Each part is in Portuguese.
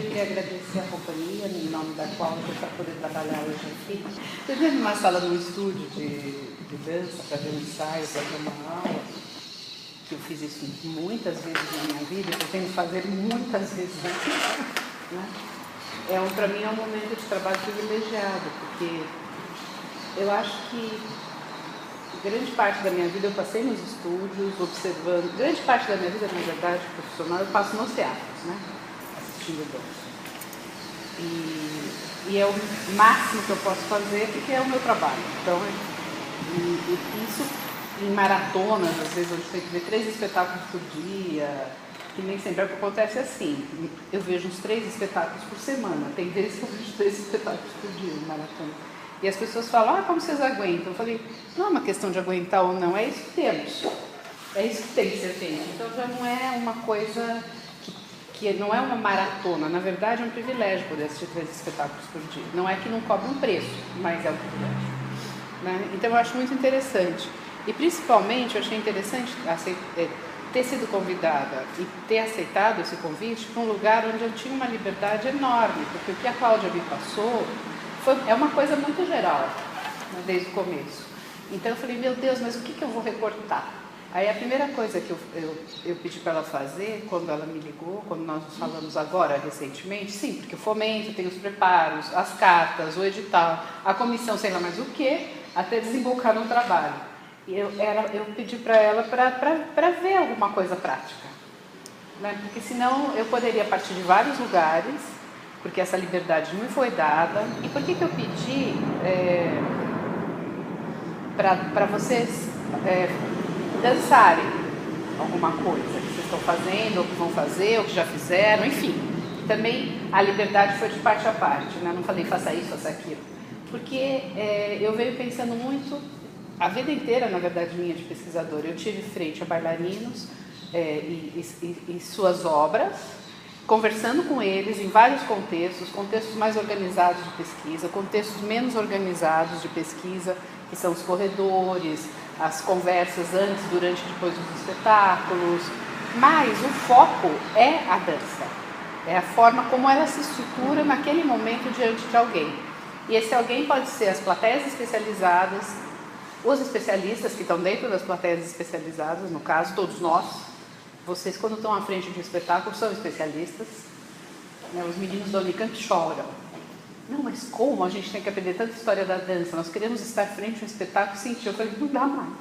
eu queria agradecer a companhia, em nome da qual eu para poder trabalhar hoje aqui. Eu estive numa sala, num estúdio de dança, para ver um ensaio, para ver uma aula, que eu fiz isso muitas vezes na minha vida, eu pretendo fazer muitas vezes aqui, né? Para mim é um momento de trabalho privilegiado, porque eu acho que grande parte da minha vida eu passei nos estúdios, observando, grande parte da minha vida, na verdade, profissional, eu passo nos teatros, né? Assistindo dança. E é o máximo que eu posso fazer, porque é o meu trabalho. Então, isso em maratonas, às vezes a gente tem que ver 3 espetáculos por dia, que nem sempre acontece assim. Eu vejo uns 3 espetáculos por semana, tem vezes que eu vejo 3 espetáculos por dia em maratona. E as pessoas falam, como vocês aguentam? Eu falei, não é uma questão de aguentar ou não, é isso que temos. É isso que tem que ser feito. Então já não é uma coisa que não é uma maratona. Na verdade é um privilégio poder assistir 3 espetáculos por dia. Não é que não cobre um preço, mas é um privilégio, né? Então eu acho muito interessante. E principalmente eu achei interessante ter sido convidada e ter aceitado esse convite para um lugar onde eu tinha uma liberdade enorme, porque o que a Cláudia me passou é uma coisa muito geral, né, desde o começo. Então eu falei, meu Deus, mas o que eu vou recortar? Aí a primeira coisa que eu pedi para ela fazer, quando ela me ligou, quando nós nos falamos agora, recentemente, sim, porque o fomento tem os preparos, as cartas, o edital, a comissão, sei lá mais o que, até desembocar no trabalho. E eu pedi para ela para ver alguma coisa prática, né? Porque senão eu poderia partir de vários lugares, porque essa liberdade não me foi dada. E por que eu pedi para vocês dançarem alguma coisa que vocês estão fazendo, ou que vão fazer, ou que já fizeram, enfim. Também a liberdade foi de parte a parte, né? Não falei faça isso, faça aquilo. Porque eu venho pensando muito, a vida inteira, na verdade, minha de pesquisadora, eu tive frente a bailarinos e suas obras, conversando com eles em vários contextos mais organizados de pesquisa, contextos menos organizados de pesquisa, que são os corredores, as conversas antes, durante e depois dos espetáculos. Mas o foco é a dança, é a forma como ela se estrutura naquele momento diante de alguém. E esse alguém pode ser as plateias especializadas, os especialistas que estão dentro das plateias especializadas, no caso, todos nós. Vocês, quando estão à frente de um espetáculo, são especialistas, né? Os meninos da Unicamp choram. Não, mas como? A gente tem que aprender tanta história da dança. Nós queremos estar à frente de um espetáculo e sentir. Eu falei, não dá mais.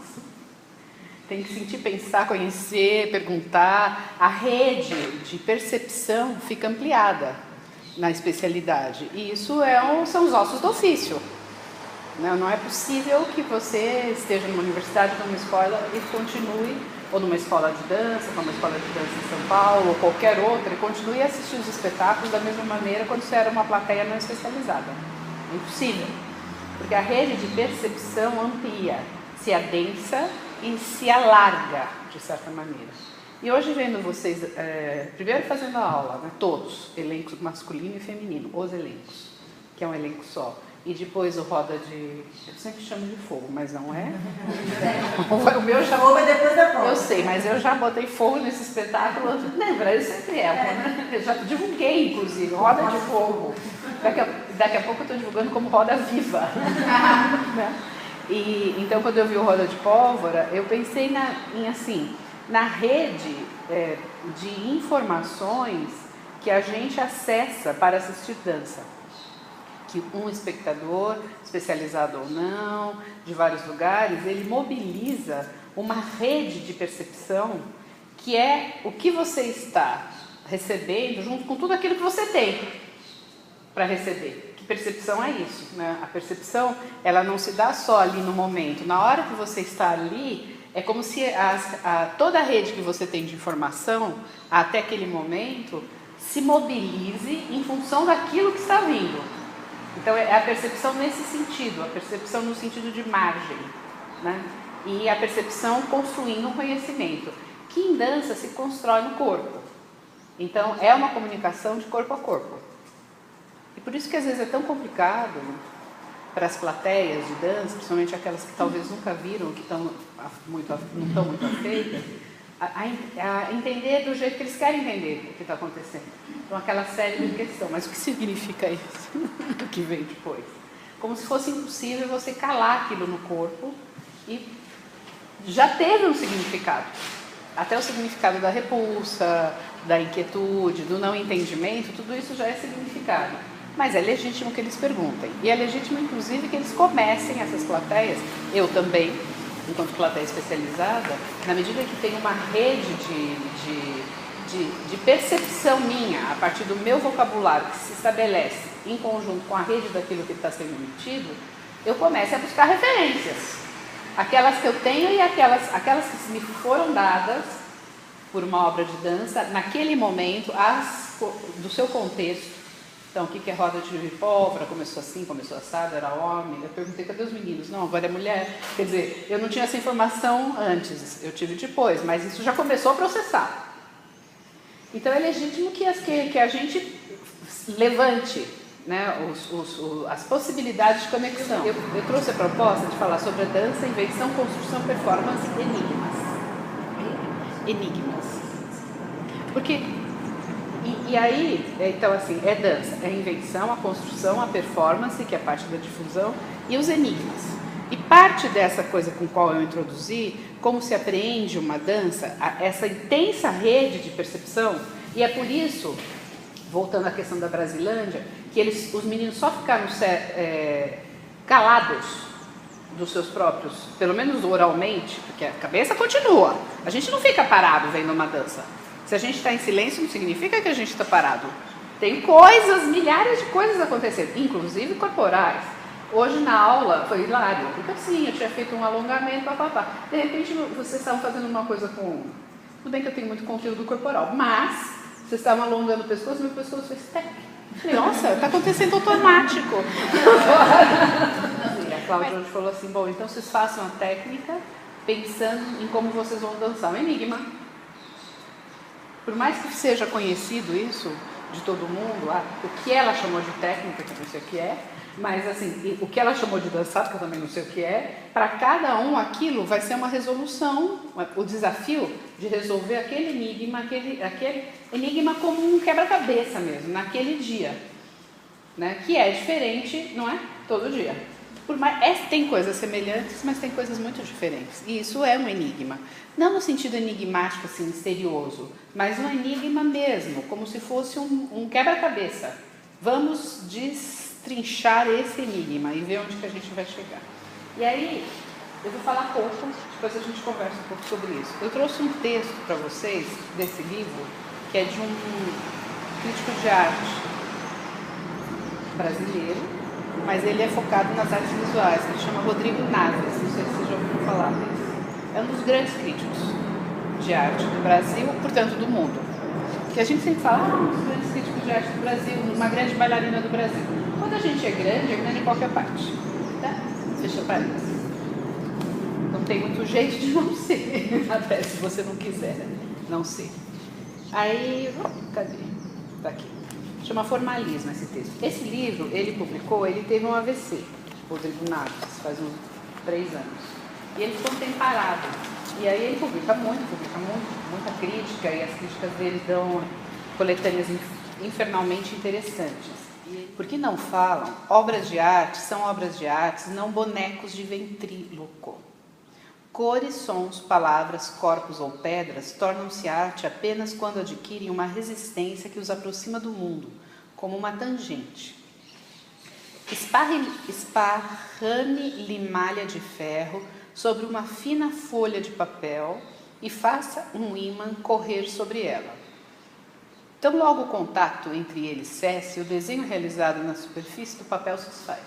Tem que sentir, pensar, conhecer, perguntar. A rede de percepção fica ampliada na especialidade. E isso são os ossos do ofício. Não é possível que você esteja numa universidade, numa escola e continue, ou numa escola de dança, como uma escola de dança em São Paulo, ou qualquer outra, e continue a assistir os espetáculos da mesma maneira quando você era uma plateia não especializada. É impossível. Porque a rede de percepção amplia, se adensa e se alarga, de certa maneira. E hoje vendo vocês, primeiro fazendo a aula, né, todos, elenco masculino e feminino, os elencos, que é um elenco só. E depois o roda de... Eu sempre chamo de fogo, mas não é. O meu já... Fogo é depois da prova. Eu sei, mas eu já botei fogo nesse espetáculo. Lembra? Eu sempre né? Eu já divulguei, inclusive, roda de fogo. Daqui a pouco eu estou divulgando como roda viva. Né? Então, quando eu vi o roda de pólvora, eu pensei na rede de informações que a gente acessa para assistir dança. Que um espectador, especializado ou não, de vários lugares, ele mobiliza uma rede de percepção que é o que você está recebendo junto com tudo aquilo que você tem para receber. Que percepção é isso, né? A percepção, ela não se dá só ali no momento. Na hora que você está ali, é como se toda a rede que você tem de informação até aquele momento se mobilize em função daquilo que está vindo. Então é a percepção nesse sentido, a percepção no sentido de margem, né? E a percepção construindo um conhecimento, que em dança se constrói no corpo. Então é uma comunicação de corpo a corpo. E por isso que às vezes é tão complicado para as plateias de dança, principalmente aquelas que talvez nunca viram, que não estão muito afeitas, a entender do jeito que eles querem entender o que está acontecendo. Então, aquela série de questão. Mas o que significa isso? O que vem depois? Como se fosse impossível você calar aquilo no corpo, e já teve um significado. Até o significado da repulsa, da inquietude, do não entendimento, tudo isso já é significado. Mas é legítimo que eles perguntem. E é legítimo, inclusive, que eles comecem essas plateias, eu também, enquanto plateia especializada, na medida que tem uma rede de percepção minha, a partir do meu vocabulário, que se estabelece em conjunto com a rede daquilo que está sendo emitido, eu começo a buscar referências. Aquelas que eu tenho e aquelas que me foram dadas por uma obra de dança, naquele momento, do seu contexto. Então, o que é roda de pólvora? Começou assim, começou assado, era homem. Eu perguntei, cadê os meninos? Não, agora é mulher. Quer dizer, eu não tinha essa informação antes, eu tive depois, mas isso já começou a processar. Então, é legítimo que a gente levante, né, as possibilidades de conexão. Eu trouxe a proposta de falar sobre a dança, invenção, construção, performance, enigmas. Porque, e aí, então assim, é dança, é a invenção, a construção, a performance, que é parte da difusão, e os enigmas. E parte dessa coisa com qual eu introduzi, como se apreende uma dança, essa intensa rede de percepção, e é por isso, voltando à questão da Brasilândia, que os meninos só ficaram calados dos seus próprios, pelo menos oralmente, porque a cabeça continua. A gente não fica parado vendo uma dança. Se a gente está em silêncio, não significa que a gente está parado. Tem coisas, milhares de coisas acontecendo, inclusive corporais. Hoje na aula foi hilário, porque assim, eu tinha feito um alongamento, de repente vocês estavam fazendo uma coisa com... Tudo bem que eu tenho muito conteúdo corporal, mas vocês estavam alongando o pescoço, meu pescoço fez tec. Falei, nossa, está acontecendo automático. E a Cláudia hoje falou assim, bom, então vocês façam a técnica pensando em como vocês vão dançar. Um enigma. Por mais que seja conhecido isso de todo mundo, o que ela chamou de técnica, que eu não sei o que é, mas assim, o que ela chamou de dançar, que eu também não sei o que é, para cada um aquilo vai ser uma resolução, o desafio de resolver aquele enigma como um quebra-cabeça mesmo, naquele dia, né? Que é diferente, não é? Todo dia. Tem coisas semelhantes, mas tem coisas muito diferentes. E isso é um enigma. Não no sentido enigmático, assim, misterioso, mas um enigma mesmo, como se fosse um quebra-cabeça. Vamos destrinchar esse enigma e ver onde que a gente vai chegar. E aí, eu vou falar pouco, depois a gente conversa um pouco sobre isso. Eu trouxe um texto para vocês desse livro, que é de um crítico de arte brasileiro, mas ele é focado nas artes visuais. Ele chama Rodrigo Naves, não sei se vocês já ouviram falar dele. É um dos grandes críticos de arte do Brasil, portanto do mundo. Que a gente sempre fala, um dos grandes críticos de arte do Brasil, uma grande bailarina do Brasil. Quando a gente é grande em qualquer parte, tá? Fecha parênteses. Não tem muito jeito de não ser, até se você não quiser não ser. Aí, cadê? Tá aqui. Chama Formalismo esse texto. Esse livro, ele publicou, ele teve um AVC, Rodrigo Naves, faz uns 3 anos. E ele ficou um tempo parado. E aí ele publica muita crítica, e as críticas dele dão coletâneas infernalmente interessantes. Por que não falam? Obras de arte são obras de arte, não bonecos de ventríloco. Cores, sons, palavras, corpos ou pedras tornam-se arte apenas quando adquirem uma resistência que os aproxima do mundo, como uma tangente. Esparrame-lhe malha de ferro sobre uma fina folha de papel e faça um ímã correr sobre ela. Tão logo o contato entre eles cesse, o desenho realizado na superfície do papel se desfaz.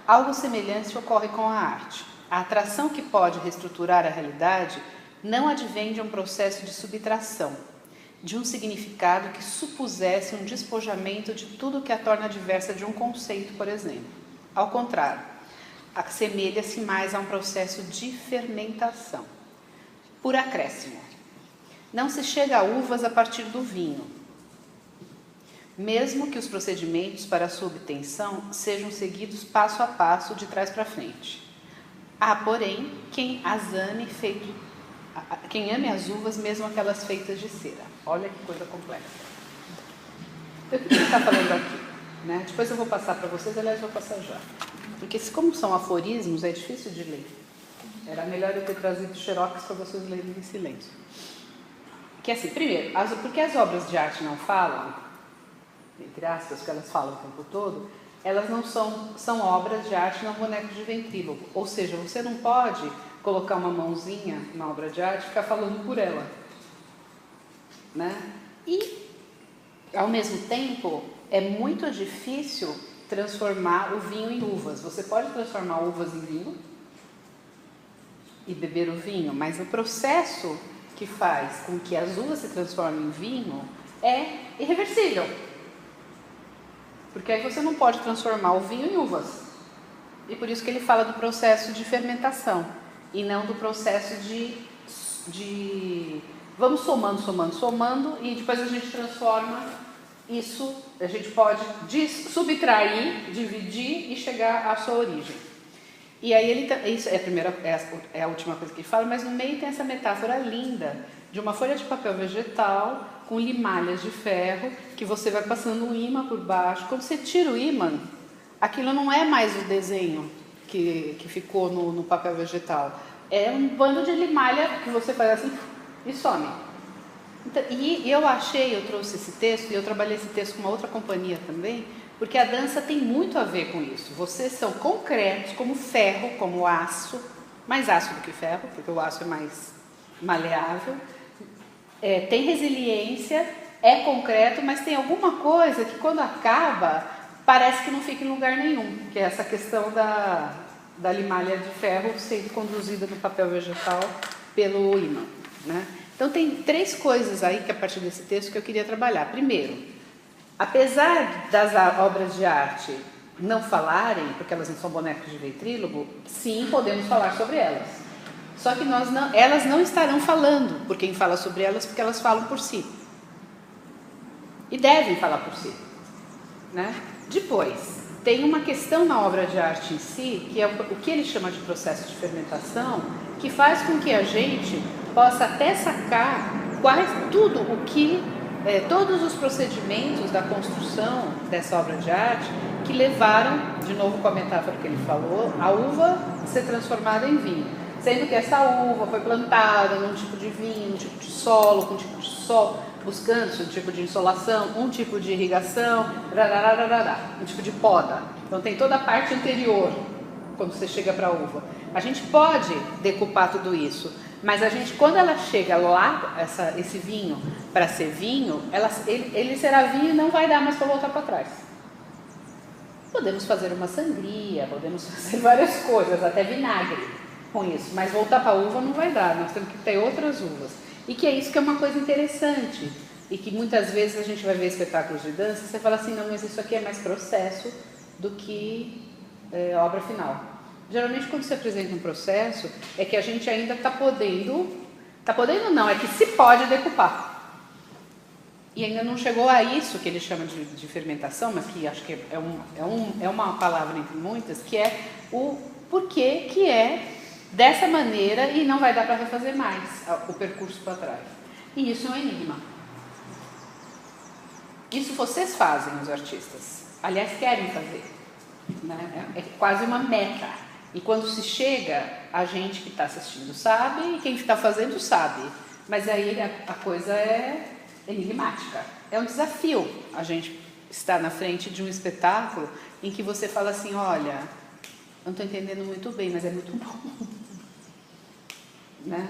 Algo semelhante ocorre com a arte. A atração que pode reestruturar a realidade não advém de um processo de subtração, de um significado que supusesse um despojamento de tudo que a torna diversa de um conceito, por exemplo. Ao contrário, assemelha-se mais a um processo de fermentação. Por acréscimo. Não se chega a uvas a partir do vinho, mesmo que os procedimentos para a sua obtenção sejam seguidos passo a passo, de trás para frente. Há, porém, quem as ame feito Quem ame as uvas, mesmo aquelas feitas de cera. Olha que coisa complexa. Então, o que ele está falando aqui? Né? Depois eu vou passar para vocês, aliás, vou passar já. Porque como são aforismos, é difícil de ler. Era melhor eu ter trazido xerox para vocês lerem em silêncio. Que assim, primeiro, porque as obras de arte não falam, entre aspas, que elas falam o tempo todo, elas não são obras de arte, não bonecos de ventrílogo. Ou seja, você não pode colocar uma mãozinha na obra de arte e ficar falando por ela. Né? E, ao mesmo tempo, é muito difícil transformar o vinho em uvas. Você pode transformar uvas em vinho e beber o vinho, mas o processo que faz com que as uvas se transformem em vinho é irreversível. Porque aí você não pode transformar o vinho em uvas. E por isso que ele fala do processo de fermentação e não do processo de vamos somando e depois a gente transforma isso, a gente pode subtrair, dividir e chegar à sua origem. E aí isso é a última coisa que ele fala, mas no meio tem essa metáfora linda de uma folha de papel vegetal com limalhas de ferro que você vai passando um ímã por baixo. Quando você tira o ímã, aquilo não é mais o desenho que ficou no papel vegetal. É um bando de limalha que você faz assim e some. Então, e eu trouxe esse texto, e eu trabalhei esse texto com uma outra companhia também, porque a dança tem muito a ver com isso. Vocês são concretos, como ferro, como aço, mais aço do que ferro, porque o aço é mais maleável, tem resiliência, é concreto, mas tem alguma coisa que quando acaba, parece que não fica em lugar nenhum, que é essa questão da limalha de ferro sendo conduzida no papel vegetal pelo ímã, né? Então tem 3 coisas aí que a partir desse texto que eu queria trabalhar. Primeiro, apesar das obras de arte não falarem, porque elas não são bonecos de ventrílogo, sim, podemos falar sobre elas. Só que elas não estarão falando por quem fala sobre elas, porque elas falam por si. E devem falar por si. Né? Depois, tem uma questão na obra de arte em si, que é o que ele chama de processo de fermentação, que faz com que a gente possa até sacar todos os procedimentos da construção dessa obra de arte que levaram, de novo com a metáfora que ele falou, a uva ser transformada em vinho. Sendo que essa uva foi plantada num tipo de vinho, um tipo de solo, com um tipo de sol, buscando-se um tipo de insolação, um tipo de irrigação, um tipo de poda. Então tem toda a parte anterior, quando você chega para a uva. A gente pode decupar tudo isso, mas quando ela chega lá, esse vinho, para ser vinho, ele será vinho e não vai dar mais para voltar para trás. Podemos fazer uma sangria, podemos fazer várias coisas, até vinagre com isso, mas voltar para a uva não vai dar, nós temos que ter outras uvas. E que é isso que é uma coisa interessante, e que muitas vezes a gente vai ver espetáculos de dança e você fala assim, não, mas isso aqui é mais processo do que obra final. Geralmente quando se apresenta um processo, é que a gente ainda está podendo não, é que se pode decupar. E ainda não chegou a isso que ele chama de fermentação, mas que acho que é uma palavra entre muitas, que é o porquê que é dessa maneira e não vai dar para refazer mais o percurso para trás. E isso é um enigma. Isso vocês fazem, os artistas. Aliás, querem fazer. Né? É quase uma meta. E quando se chega, a gente que está assistindo sabe e quem está fazendo sabe. Mas aí a coisa é enigmática. É um desafio a gente estar na frente de um espetáculo em que você fala assim, olha, não estou entendendo muito bem, mas é muito bom. Né?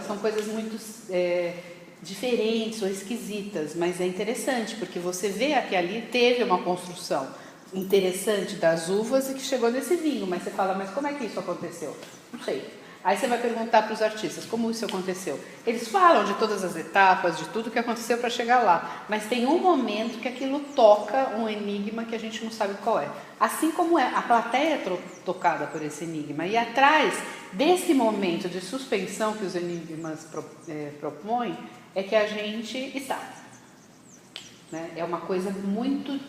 São coisas muito diferentes ou esquisitas, mas é interessante, porque você vê que ali teve uma construção interessante das uvas e que chegou nesse vinho, mas você fala, mas como é que isso aconteceu? Não sei. Aí você vai perguntar para os artistas, como isso aconteceu? Eles falam de todas as etapas, de tudo que aconteceu para chegar lá, mas tem um momento que aquilo toca um enigma que a gente não sabe qual é. Assim como a plateia é tocada por esse enigma. E atrás desse momento de suspensão que os enigmas propõem, é que a gente está. Né? É uma coisa muito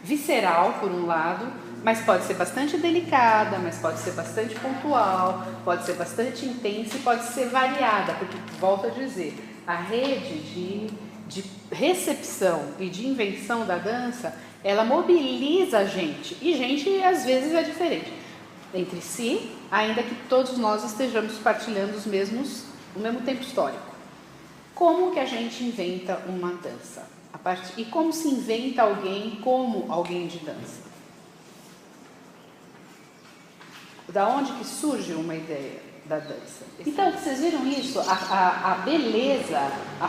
visceral, por um lado, Mas pode ser bastante delicada, mas pode ser bastante pontual, pode ser bastante intensa e pode ser variada, porque, volto a dizer, a rede de recepção e de invenção da dança, ela mobiliza a gente, e gente às vezes é diferente entre si, ainda que todos nós estejamos partilhando o mesmo tempo histórico. Como que a gente inventa uma dança? E como se inventa alguém como alguém de dança? Da onde que surge uma ideia da dança? Então, vocês viram isso? A beleza, a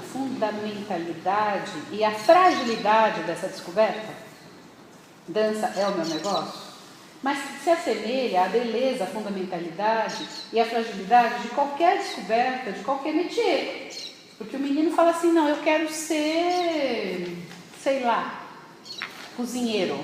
fundamentalidade e a fragilidade dessa descoberta? Dança é o meu negócio? Mas se assemelha à beleza, à fundamentalidade e à fragilidade de qualquer descoberta, de qualquer métier. Porque o menino fala assim, não, eu quero ser, sei lá, cozinheiro.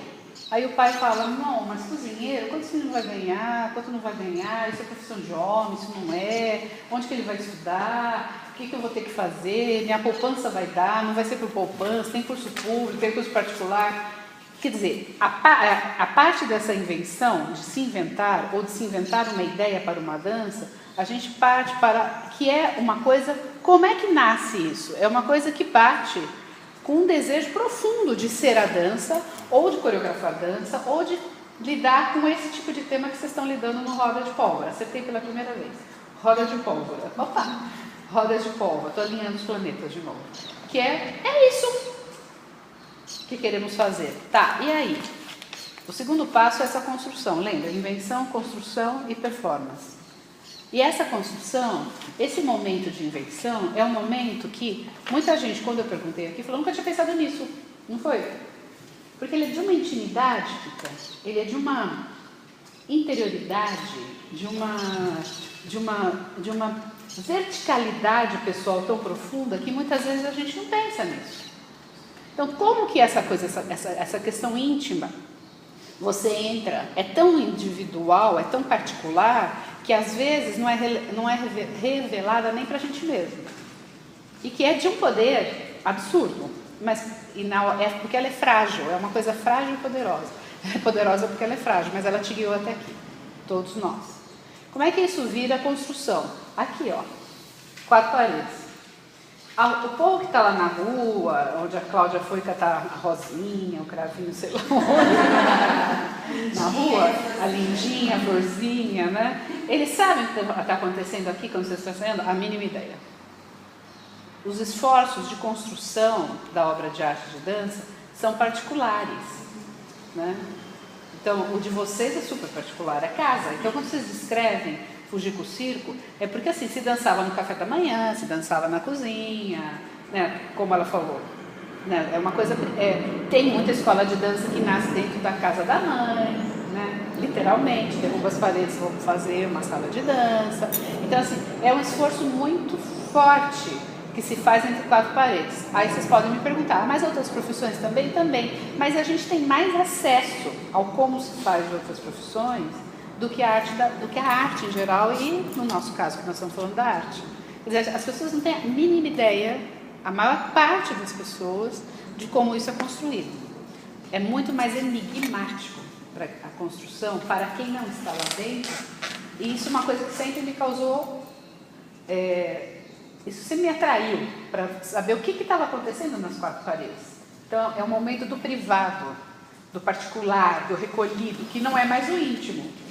Aí o pai fala, não, mas cozinheiro, quanto esse menino vai ganhar, quanto não vai ganhar, isso é profissão de homem, isso não é, onde que ele vai estudar, o que eu vou ter que fazer, minha poupança vai dar, não vai ser por poupança, tem curso público, tem curso particular. Quer dizer, a parte dessa invenção, de se inventar, ou de se inventar uma ideia para uma dança, a gente parte para, que é uma coisa, como é que nasce isso? É uma coisa que parte com um desejo profundo de ser a dança, ou de coreografar a dança, ou de lidar com esse tipo de tema que vocês estão lidando no Roda de Pólvora. Acertei pela primeira vez. Roda de Pólvora. Opa! Roda de Pólvora. Estou alinhando os planetas de novo. Que é isso que queremos fazer. Tá, e aí? O segundo passo é essa construção. Lembra? Invenção, construção e performance. E essa construção, esse momento de invenção, é um momento que muita gente, quando eu perguntei aqui, falou, nunca tinha pensado nisso. Não foi? Porque ele é de uma intimidade, ele é de uma interioridade, de uma verticalidade pessoal tão profunda que muitas vezes a gente não pensa nisso. Então, como que essa questão íntima, você entra, é tão individual, é tão particular, que às vezes não é revelada nem para a gente mesmo. E que é de um poder absurdo, mas porque ela é frágil, é uma coisa frágil e poderosa. É poderosa porque ela é frágil, mas ela te guiou até aqui, todos nós. Como é que isso vira construção? Aqui, ó, 4 paredes. O povo que está lá na rua, onde a Cláudia foi catar a rosinha, o cravinho, sei lá onde, na rua, a lindinha, a florzinha, né? Eles sabem o que está acontecendo aqui quando vocês estão fazendo? A mínima ideia. Os esforços de construção da obra de arte de dança são particulares, né? Então, o de vocês é super particular, é casa. Então, quando vocês descrevem fugir com o circo, é porque assim, se dançava no café da manhã, se dançava na cozinha, né? Como ela falou, né? É uma coisa, tem muita escola de dança que nasce dentro da casa da mãe, né? Literalmente, derruba as paredes, vão fazer uma sala de dança. Então assim, é um esforço muito forte que se faz entre 4 paredes. Aí vocês podem me perguntar, mas outras profissões também? Também, mas a gente tem mais acesso ao como se faz de outras profissões do que a arte em geral e, no nosso caso, que nós estamos falando da arte. Quer dizer, as pessoas não têm a mínima ideia, a maior parte das pessoas, de como isso é construído. É muito mais enigmático para a construção, para quem não está lá dentro, e isso é uma coisa que sempre me causou, isso sempre me atraiu, para saber o que estava acontecendo nas 4 paredes. Então, é um momento do privado, do particular, do recolhido, que não é mais o íntimo.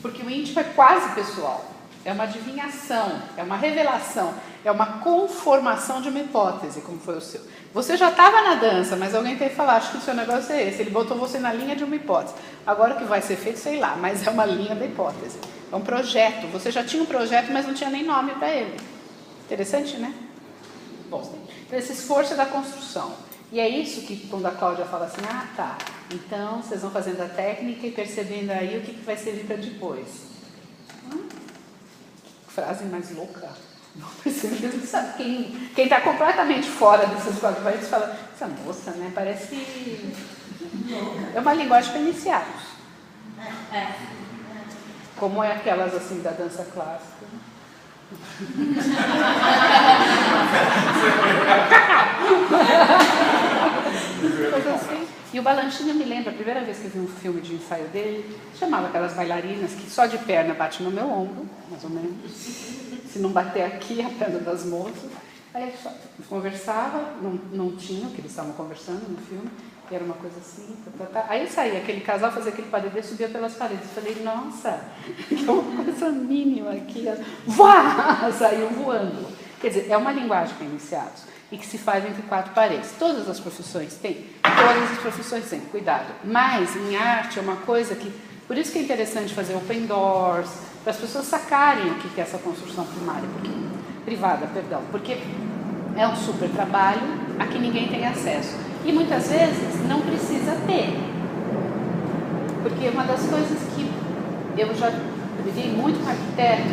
Porque o íntimo é quase pessoal, é uma adivinhação, é uma revelação, é uma conformação de uma hipótese, como foi o seu. Você já estava na dança, mas alguém teve que falar, acho que o seu negócio é esse, ele botou você na linha de uma hipótese. Agora o que vai ser feito, sei lá, mas é uma linha da hipótese, é um projeto. Você já tinha um projeto, mas não tinha nem nome para ele. Interessante, né? Bom, então esse esforço é da construção. E é isso que, quando a Cláudia fala assim, tá, então vocês vão fazendo a técnica e percebendo aí o que vai servir para depois. Que frase mais louca. Não percebendo, sabe? Quem está completamente fora dessas 4 paredes fala, essa moça, né, parece... É uma linguagem para iniciados. Como é aquelas, assim, da dança clássica. Coisa assim. E o Balanchine, eu me lembro, a primeira vez que eu vi um filme de ensaio dele, chamava aquelas bailarinas que só de perna bate no meu ombro, mais ou menos. Se não bater aqui, a perna das moças. Aí ele conversava, não tinha o que eles estavam conversando no filme, e era uma coisa assim. Aí saía aquele casal, fazia aquele padedê, subia pelas paredes. Eu falei, nossa, que é uma coisa mínima aqui. Vá! Saiu voando. Quer dizer, é uma linguagem para iniciados e que se faz entre 4 paredes. Todas as profissões têm? Todas as profissões têm, cuidado. Mas em arte é uma coisa que... Por isso que é interessante fazer open doors, para as pessoas sacarem o que é essa construção privada, porque é um super trabalho a que ninguém tem acesso. E muitas vezes não precisa ter. Porque uma das coisas que eu já briguei muito com arquiteto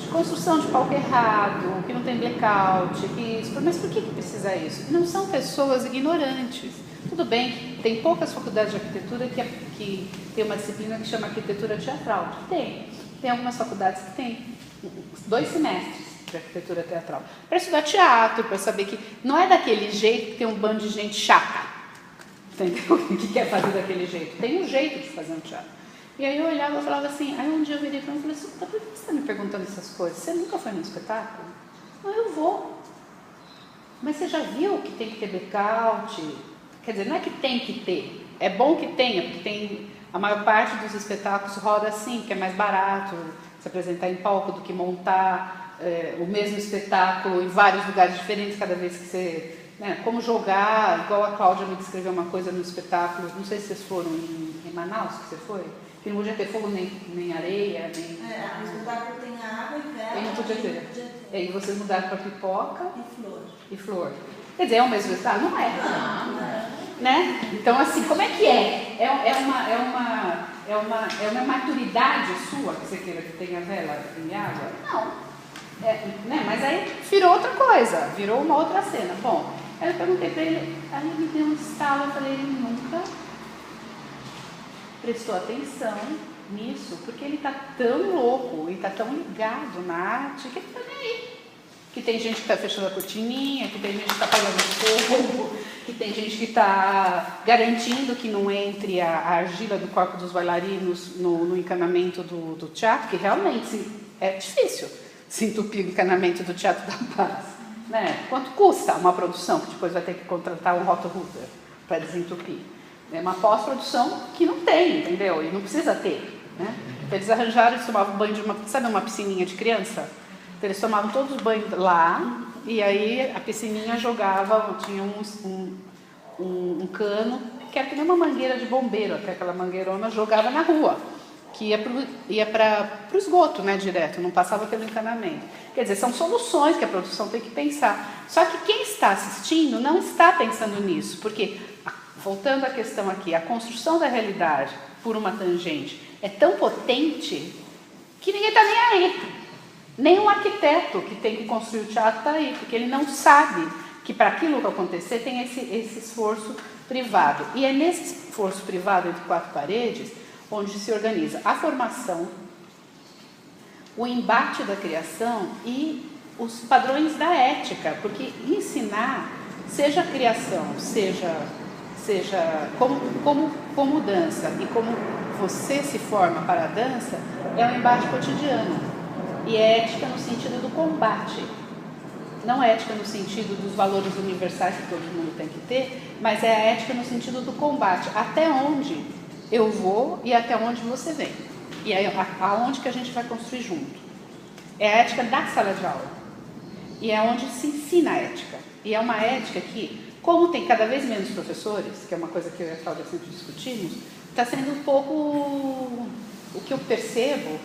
de construção de palco errado, que não tem blackout, mas por que precisa isso? Não são pessoas ignorantes. Tudo bem, tem poucas faculdades de arquitetura que tem uma disciplina que chama arquitetura teatral. Tem algumas faculdades que têm 2 semestres de arquitetura teatral. Para estudar teatro, para saber que não é daquele jeito que tem um bando de gente chata, entendeu? Que quer fazer daquele jeito. Tem um jeito de fazer um teatro. E aí eu olhava e falava assim, aí um dia eu virei para ele e falei assim, por que você está me perguntando essas coisas? Você nunca foi num espetáculo? Não, eu vou. Mas você já viu que tem que ter blackout? Quer dizer, não é que tem que ter. É bom que tenha, porque tem... A maior parte dos espetáculos roda assim, que é mais barato se apresentar em palco do que montar o mesmo espetáculo em vários lugares diferentes cada vez que você... Né, como jogar, igual a Cláudia me descreveu uma coisa no espetáculo, não sei se vocês foram em Manaus, que você foi, que não podia ter fogo nem areia, nem... o espetáculo tem água e vela. E não podia ter. E vocês mudaram para pipoca E flor. E flor. Quer dizer, é o mesmo espetáculo? Não é. Não. Né? Então, assim, como é que é? É uma maturidade sua que você queira que tenha vela em água? Não. Né? Mas aí virou outra coisa, virou uma outra cena. Bom, aí eu perguntei para ele, aí ele me deu um estalo, eu falei, ele nunca prestou atenção nisso, porque ele está tão louco, ele está tão ligado na arte, que ele está nem aí. Que tem gente que está fechando a cortininha, que tem gente que está pagando fogo, que tem gente que está garantindo que não entre a argila do corpo dos bailarinos no encanamento do teatro, que realmente é difícil se entupir o encanamento do Teatro da Paz. Né? Quanto custa uma produção que depois vai ter que contratar um roto-router para desentupir? É uma pós-produção que não tem, entendeu? E não precisa ter. Né? Eles arranjaram, eles tomavam banho de uma piscininha de criança? Então, eles tomavam todos os banhos lá, e aí a piscininha jogava, tinha um cano, que era que nem uma mangueira de bombeiro, até aquela mangueirona, jogava na rua, que ia para o esgoto, né, direto, não passava pelo encanamento. Quer dizer, são soluções que a produção tem que pensar. Só que quem está assistindo não está pensando nisso, porque, voltando à questão aqui, a construção da realidade por uma tangente é tão potente que ninguém está nem aí. Nem um arquiteto que tem que construir o teatro está aí, porque ele não sabe que para aquilo acontecer tem esse esforço privado. E é nesse esforço privado entre 4 paredes onde se organiza a formação, o embate da criação e os padrões da ética, porque ensinar, seja a criação, seja como dança e como você se forma para a dança, é um embate cotidiano. E é ética no sentido do combate, não é ética no sentido dos valores universais que todo mundo tem que ter, mas é a ética no sentido do combate, até onde eu vou e até onde você vem, e aí aonde que a gente vai construir junto. É a ética da sala de aula, e é onde se ensina a ética, e é uma ética que, como tem cada vez menos professores, que é uma coisa que eu e a Cláudia sempre discutimos, está sendo um pouco o que eu percebo.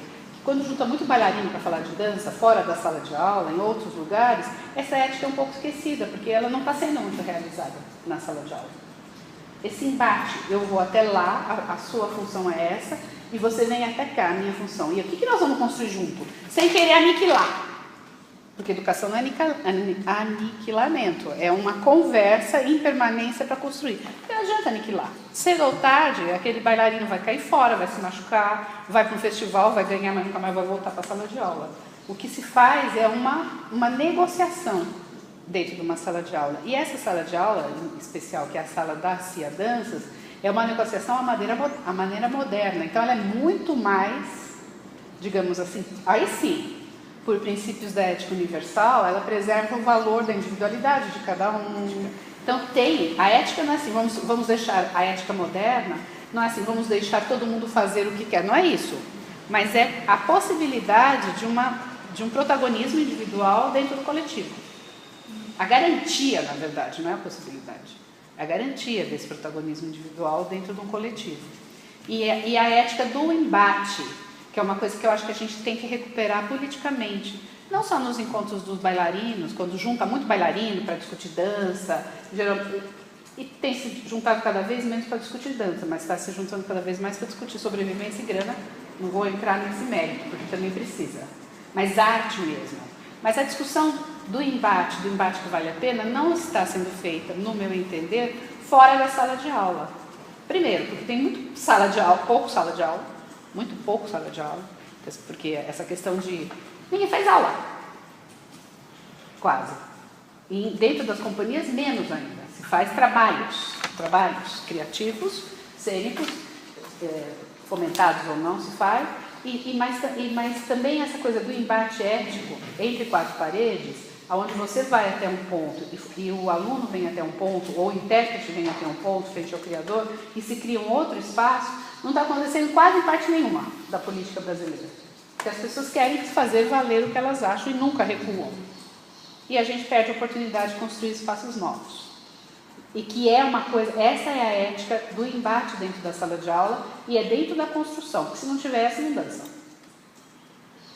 Quando junta muito bailarino para falar de dança, fora da sala de aula, em outros lugares, essa ética é um pouco esquecida, porque ela não está sendo muito realizada na sala de aula. Esse embate, eu vou até lá, a sua função é essa, e você vem até cá, a minha função. E o que nós vamos construir junto? Sem querer aniquilar. Porque educação não é aniquilamento, é uma conversa em permanência para construir. Não adianta aniquilar. Cedo ou tarde, aquele bailarino vai cair fora, vai se machucar, vai para um festival, vai ganhar, mas nunca mais vai voltar para a sala de aula. O que se faz é uma negociação dentro de uma sala de aula. E essa sala de aula, em especial, que é a sala da CIA Danças, é uma negociação à maneira moderna. Então, ela é muito mais, digamos assim, aí sim, por princípios da ética universal, ela preserva o valor da individualidade de cada um. Então, a ética não é assim, vamos deixar a ética moderna, não é assim, vamos deixar todo mundo fazer o que quer, não é isso. Mas é a possibilidade de um protagonismo individual dentro do coletivo. A garantia, na verdade, não é a possibilidade. É a garantia desse protagonismo individual dentro de um coletivo. E a ética do embate, que é uma coisa que eu acho que a gente tem que recuperar politicamente. Não só nos encontros dos bailarinos, quando junta muito bailarino para discutir dança, e tem se juntado cada vez menos para discutir dança, mas está se juntando cada vez mais para discutir sobrevivência e grana. Não vou entrar nesse mérito, porque também precisa. Mas arte mesmo. Mas a discussão do embate que vale a pena, não está sendo feita, no meu entender, fora da sala de aula. Primeiro, porque tem muito pouco sala de aula, porque essa questão de ninguém faz aula, quase. E dentro das companhias, menos ainda. Se faz trabalhos criativos, cênicos, fomentados ou não, se faz. Mas também essa coisa do embate ético entre quatro paredes, onde você vai até um ponto e o aluno vem até um ponto, ou o intérprete vem até um ponto frente ao criador, e se cria um outro espaço, não está acontecendo quase em parte nenhuma da política brasileira. Porque as pessoas querem fazer valer o que elas acham e nunca recuam. E a gente perde a oportunidade de construir espaços novos. E que é uma coisa, essa é a ética do embate dentro da sala de aula e é dentro da construção, porque se não tiver essa, não dança.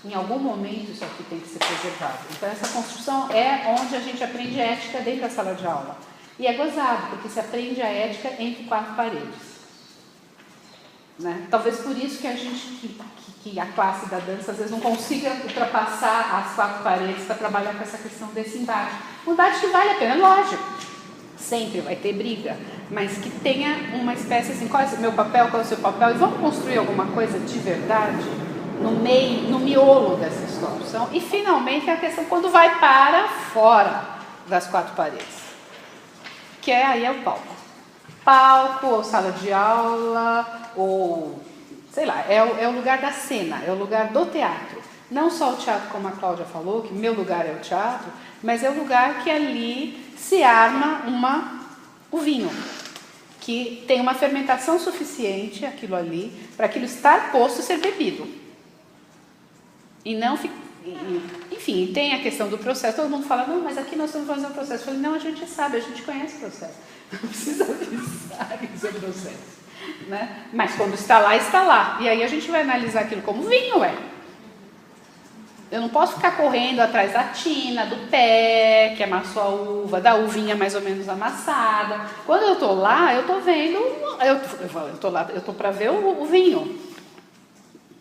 Em algum momento isso aqui tem que ser preservado. Então essa construção é onde a gente aprende ética dentro da sala de aula. E é gozado, porque se aprende a ética entre quatro paredes. Né? Talvez por isso que a gente, que a classe da dança às vezes não consiga ultrapassar as quatro paredes para trabalhar com essa questão desse embate. Um embate que vale a pena, lógico. Sempre vai ter briga, mas que tenha uma espécie assim, qual é o meu papel, qual é o seu papel, e vamos construir alguma coisa de verdade no miolo dessa situação. E finalmente a questão quando vai para fora das quatro paredes, que aí é o palco. Palco, ou sala de aula, ou sei lá, é o lugar da cena, é o lugar do teatro. Não só o teatro, como a Cláudia falou, que meu lugar é o teatro, mas é o lugar que ali se arma o vinho, que tem uma fermentação suficiente, aquilo ali, para aquilo estar posto e ser bebido. E não enfim, tem a questão do processo, todo mundo fala, não, mas aqui nós estamos fazendo o processo. Eu falei, não, a gente sabe, a gente conhece o processo. Não precisa avisar que isso é processo. Né? Mas quando está lá, está lá. E aí a gente vai analisar aquilo como vinho, Eu não posso ficar correndo atrás da tina, do pé, que amassou a uva, da uvinha mais ou menos amassada. Quando eu estou lá, eu estou vendo, eu estou para ver o vinho.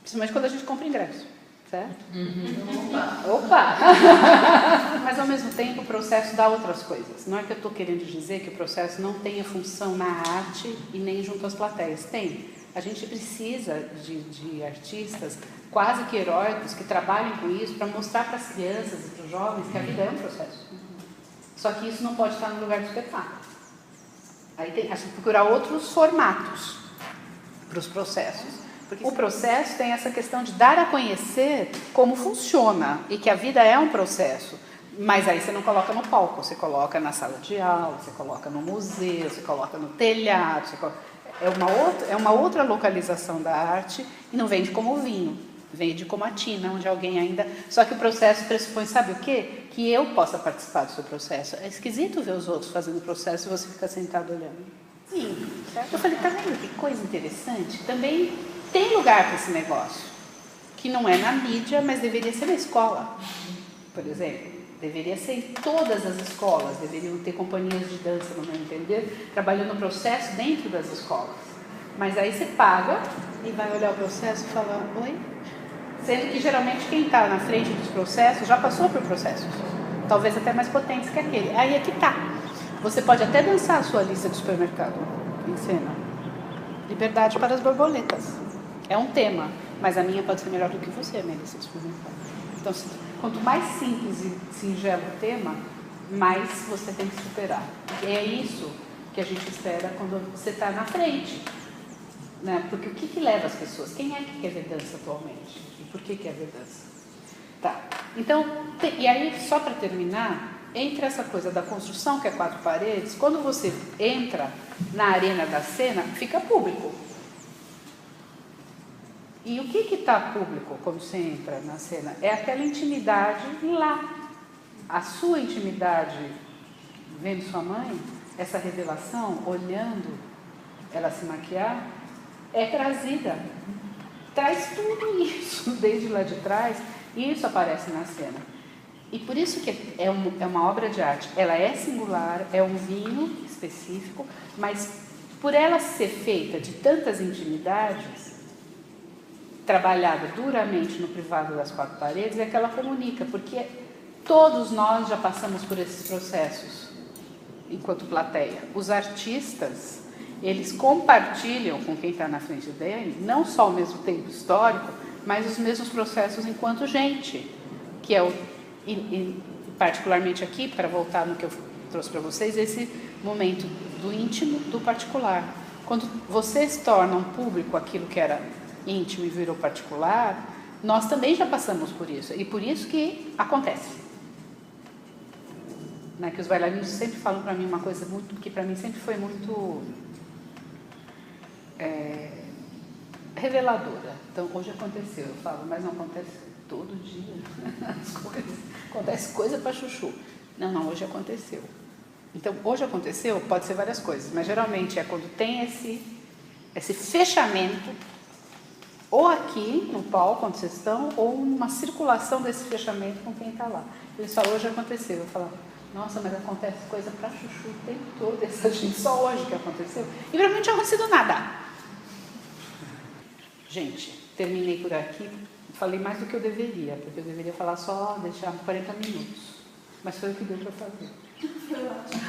Principalmente quando a gente compra ingresso, certo? Opa! Mas ao mesmo tempo o processo dá outras coisas. Não é que eu estou querendo dizer que o processo não tenha função na arte e nem junto às plateias. Tem. A gente precisa de artistas quase que heróicos que trabalhem com isso para mostrar para as crianças e para os jovens que a vida é um processo. Só que isso não pode estar no lugar do espetáculo. Aí tem que procurar outros formatos para os processos. Porque o processo tem essa questão de dar a conhecer como funciona e que a vida é um processo. Mas aí você não coloca no palco, você coloca na sala de aula, você coloca no museu, você coloca no telhado, é uma outra localização da arte e não vende como vinho, vende como a tina, onde alguém ainda... Só que o processo pressupõe, sabe o quê? Que eu possa participar do seu processo. É esquisito ver os outros fazendo o processo e você fica sentado olhando. Sim, certo? Eu falei, tá vendo que coisa interessante? Também tem lugar para esse negócio, que não é na mídia, mas deveria ser na escola, por exemplo. Deveria ser em todas as escolas, deveriam ter companhias de dança, no meu entender, trabalhando no processo dentro das escolas. Mas aí você paga e vai olhar o processo e falar, oi? Sendo que geralmente quem está na frente dos processos já passou por processos, talvez até mais potentes que aquele. Aí é que tá. Você pode até dançar a sua lista de supermercado em cena. Liberdade para as borboletas. É um tema, mas a minha pode ser melhor do que você, minha lista de supermercado. Então, quanto mais simples e singelo o tema, mais você tem que superar. E é isso que a gente espera quando você está na frente. Né? Porque o que leva as pessoas? Quem é que quer ver dança atualmente? E por que quer ver dança? Tá. Então, e aí, só para terminar, entre essa coisa da construção, que é 4 paredes, quando você entra na arena da cena, fica público. E o que está público quando você entra na cena? É aquela intimidade lá. A sua intimidade, vendo sua mãe, essa revelação, olhando ela se maquiar, é trazida. Traz tudo isso desde lá de trás, e isso aparece na cena. E por isso que é uma obra de arte. Ela é singular, é um vinho específico, mas por ela ser feita de tantas intimidades, trabalhada duramente no privado das 4 paredes, é que ela comunica, porque todos nós já passamos por esses processos, enquanto plateia. Os artistas, eles compartilham com quem está na frente dele, não só o mesmo tempo histórico, mas os mesmos processos enquanto gente, que é particularmente aqui, para voltar no que eu trouxe para vocês, esse momento do íntimo, do particular. Quando vocês tornam público aquilo que era íntimo e virou particular, nós também já passamos por isso, e por isso que acontece. Né, que os bailarinos sempre falam para mim uma coisa que para mim sempre foi muito reveladora. Então, hoje aconteceu, eu falo, mas não acontece todo dia. Acontece coisa para chuchu. Não, hoje aconteceu. Então, hoje aconteceu, pode ser várias coisas, mas geralmente é quando tem esse fechamento, ou aqui no palco onde vocês estão, ou uma circulação desse fechamento com quem está lá. Eles falam, hoje aconteceu. Eu falo, nossa, mas acontece coisa pra chuchu o tempo todo, essa gente, só hoje que aconteceu. E pra mim não tinha acontecido nada. Gente, terminei por aqui, falei mais do que eu deveria, porque eu deveria falar só, deixar 40 minutos. Mas foi o que deu para fazer. Foi ótimo.